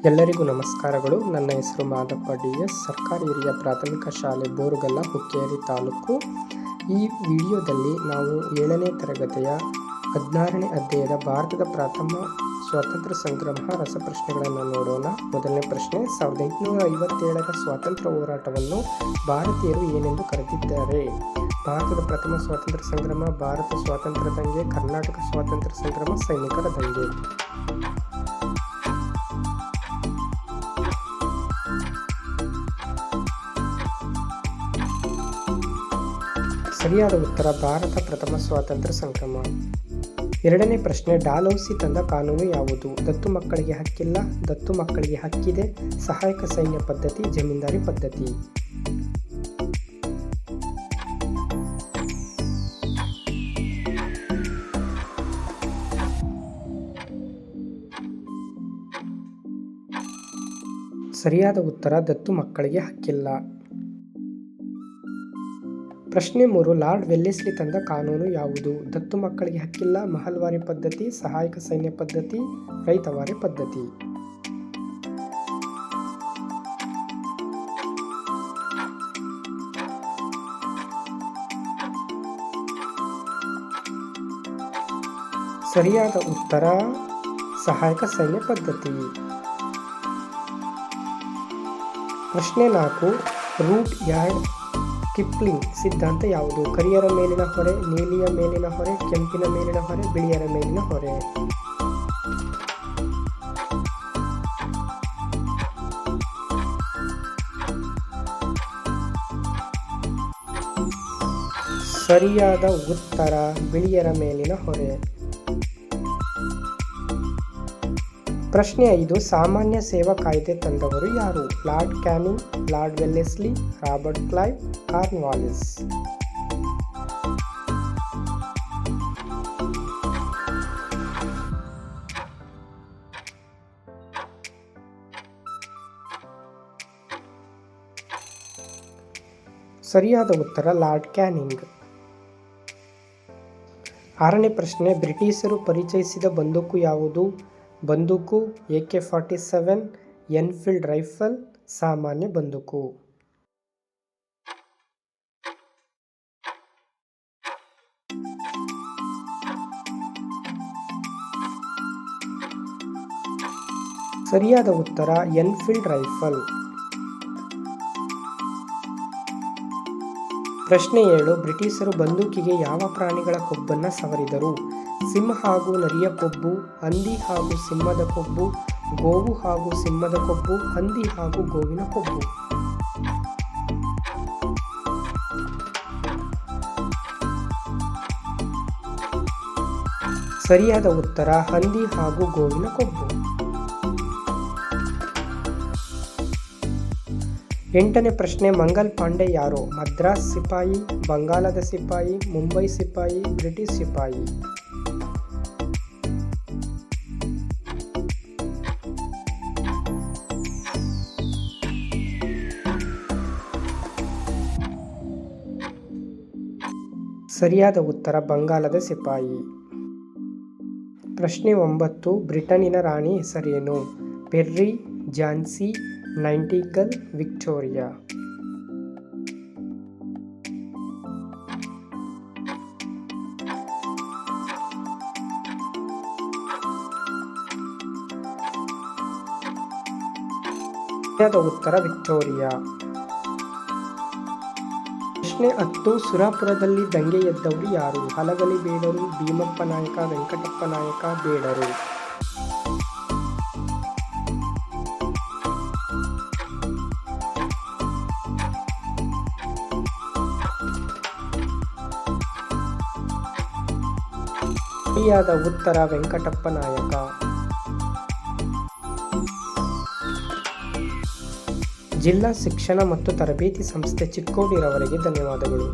ಎಲ್ಲರಿಗೂ ನಮಸ್ಕಾರಗಳು. ನನ್ನ ಹೆಸರು ಮಾದಪ್ಪ ಡಿ.ಎಸ್. ಸರ್ಕಾರಿ ಹಿರಿಯ ಪ್ರಾಥಮಿಕ ಶಾಲೆ ಬೋರುಗಲ್ಲ, ಹುಕ್ಕೇರಿ ತಾಲೂಕು. ಈ ವಿಡಿಯೋದಲ್ಲಿ ನಾವು 7ನೇ ತರಗತಿಯ 16ನೇ ಅಧ್ಯಾಯದ ಭಾರತದ ಪ್ರಥಮ ಸ್ವಾತಂತ್ರ್ಯ ಸಂಗ್ರಾಮ ರಸಪ್ರಶ್ನೆಗಳನ್ನು ನೋಡೋಣ. ಮೊದಲನೇ ಪ್ರಶ್ನೆ, 1857ರ ಸ್ವಾತಂತ್ರ್ಯ ಹೋರಾಟವನ್ನು ಭಾರತೀಯರು ಏನೆಂದು ಕರೆದಿದ್ದಾರೆ? ಭಾರತದ ಪ್ರಥಮ ಸ್ವಾತಂತ್ರ್ಯ ಸಂಗ್ರಾಮ, ಭಾರತ ಸ್ವಾತಂತ್ರ್ಯ ದಂಗೆ, ಕರ್ನಾಟಕ ಸ್ವಾತಂತ್ರ್ಯ ಸಂಗ್ರಾಮ, ಸೈನಿಕರ ದಂಗೆ. ಸರಿಯಾದ ಉತ್ತರ ಭಾರತ ಪ್ರಥಮ ಸ್ವಾತಂತ್ರ್ಯ ಸಂಗ್ರಾಮ. ಎರಡನೇ ಪ್ರಶ್ನೆ, ಡಾಲ್ಹೌಸಿ ತಂದ ಕಾನೂನು ಯಾವುದು? ದತ್ತು ಮಕ್ಕಳಿಗೆ ಹಕ್ಕಿಲ್ಲ, ದತ್ತು ಮಕ್ಕಳಿಗೆ ಹಕ್ಕಿದೆ, ಸಹಾಯಕ ಸೈನ್ಯ ಪದ್ಧತಿ, ಜಮೀನ್ದಾರಿ ಪದ್ಧತಿ. ಸರಿಯಾದ ಉತ್ತರ ದತ್ತು ಮಕ್ಕಳಿಗೆ ಹಕ್ಕಿಲ್ಲ. ಪ್ರಶ್ನೆ 3, ಲಾರ್ಡ್ ವೆಲ್ಲೆಸ್ಲಿ ತಂದ ಕಾನೂನು ಯಾವುದು? ದತ್ತು ಮಕ್ಕಳಿಗೆ ಹಕ್ಕಿಲ್ಲ, ಮಹಲ್ವಾರಿ ಪದ್ಧತಿ, ಸಹಾಯಕ ಸೈನ್ಯ ಪದ್ಧತಿ, ರೈತವಾರಿ ಪದ್ಧತಿ. ಸರಿಯಾದ ಉತ್ತರ ಸಹಾಯಕ ಸೈನ್ಯ ಪದ್ಧತಿ. ಪ್ರಶ್ನೆ 4, ರೂಟ್ ಯಾರ್ಡ್ ಕಿಪ್ಲಿಂಗ್ ಸಿದ್ಧಾಂತ ಯಾವುದು? ಕರಿಯರ ಮೇಲಿನ ಹೊರೆ, ನೀಲಿಯ ಮೇಲಿನ ಹೊರೆ, ಕೆಂಪಿನ ಮೇಲಿನ ಹೊರೆ, ಬಿಳಿಯರ ಮೇಲಿನ ಹೊರೆ. ಸರಿಯಾದ ಉತ್ತರ ಬಿಳಿಯರ ಮೇಲಿನ ಹೊರೆ. ಪ್ರಶ್ನೆ 5, ಸಾಮಾನ್ಯ ಸೇವಾ ಕಾಯ್ದೆ ತಂದವರು ಯಾರು? Lord canning, lord Wellesley, Robert Clive, Cornwallis. ಸರಿಯಾದ ಉತ್ತರ ಲಾರ್ಡ್ ಕ್ಯಾನಿಂಗ್. 6ನೇ ಪ್ರಶ್ನೆ, ಬ್ರಿಟಿಷರು ಪರಿಚಯಿಸಿದ ಬಂದೂಕು ಯಾವುದು? ಬಂದೂಕು, AK-47, ಎನ್ಫೀಲ್ಡ್ ರೈಫಲ್, ಸಾಮಾನ್ಯ ಬಂದೂಕು. ಸರಿಯಾದ ಉತ್ತರ ಎನ್ಫೀಲ್ಡ್ ರೈಫಲ್. ಪ್ರಶ್ನೆ 7, ಬ್ರಿಟಿಷರು ಬಂದೂಕಿಗೆ ಯಾವ ಪ್ರಾಣಿಗಳ ಕೊಬ್ಬನ್ನು ಸವರಿದರು? ಸಿಂಹ ಹಾಗೂ ನರಿಯ ಕೊಬ್ಬು, ಹಂದಿ ಹಾಗೂ ಸಿಂಹದ ಕೊಬ್ಬು, ಗೋವು ಹಾಗೂ ಸಿಂಹದ ಕೊಬ್ಬು, ಹಂದಿ ಹಾಗೂ ಗೋವಿನ ಕೊಬ್ಬು. ಸರಿಯಾದ ಉತ್ತರ ಹಂದಿ ಹಾಗೂ ಗೋವಿನ ಕೊಬ್ಬು. 8ನೇ ಪ್ರಶ್ನೆ, ಮಂಗಲ್ ಪಾಂಡೆ ಯಾರು? ಮದ್ರಾಸ್ ಸಿಪಾಯಿ, ಬಂಗಾಲದ ಸಿಪಾಯಿ, ಮುಂಬೈ ಸಿಪಾಯಿ, ಬ್ರಿಟಿಷ್ ಸಿಪಾಯಿ. ಸರಿಯಾದ ಉತ್ತರ ಬಂಗಾಲದ ಸಿಪಾಯಿ. ಪ್ರಶ್ನೆ 9, ಬ್ರಿಟನ್ನಿನ ರಾಣಿ ಹೆಸರೇನು? ಪೆರ್ರಿ, ಝಾನ್ಸಿ, ನೈಟಿಂಗೇಲ್, ವಿಕ್ಟೋರಿಯಾ. ಸರಿಯಾದ ಉತ್ತರ ವಿಕ್ಟೋರಿಯಾ. ಪ್ರಶ್ನೆ 10, ಸುರಾಪುರದಲ್ಲಿ ದಂಗೆ ಎದ್ದವರು ಯಾರು? ಹಲಗಲಿ ಬೇಡರು, ಭೀಮಪ್ಪ ನಾಯಕ, ವೆಂಕಟಪ್ಪ ನಾಯಕ, ಬೇಡರು. ಸರಿಯಾದ ಉತ್ತರ ವೆಂಕಟಪ್ಪ ನಾಯಕ. ಜಿಲ್ಲಾ ಶಿಕ್ಷಣ ಮತ್ತು ತರಬೇತಿ ಸಂಸ್ಥೆ ಚಿಕ್ಕೋಡಿರವರಿಗೆ ಧನ್ಯವಾದಗಳು.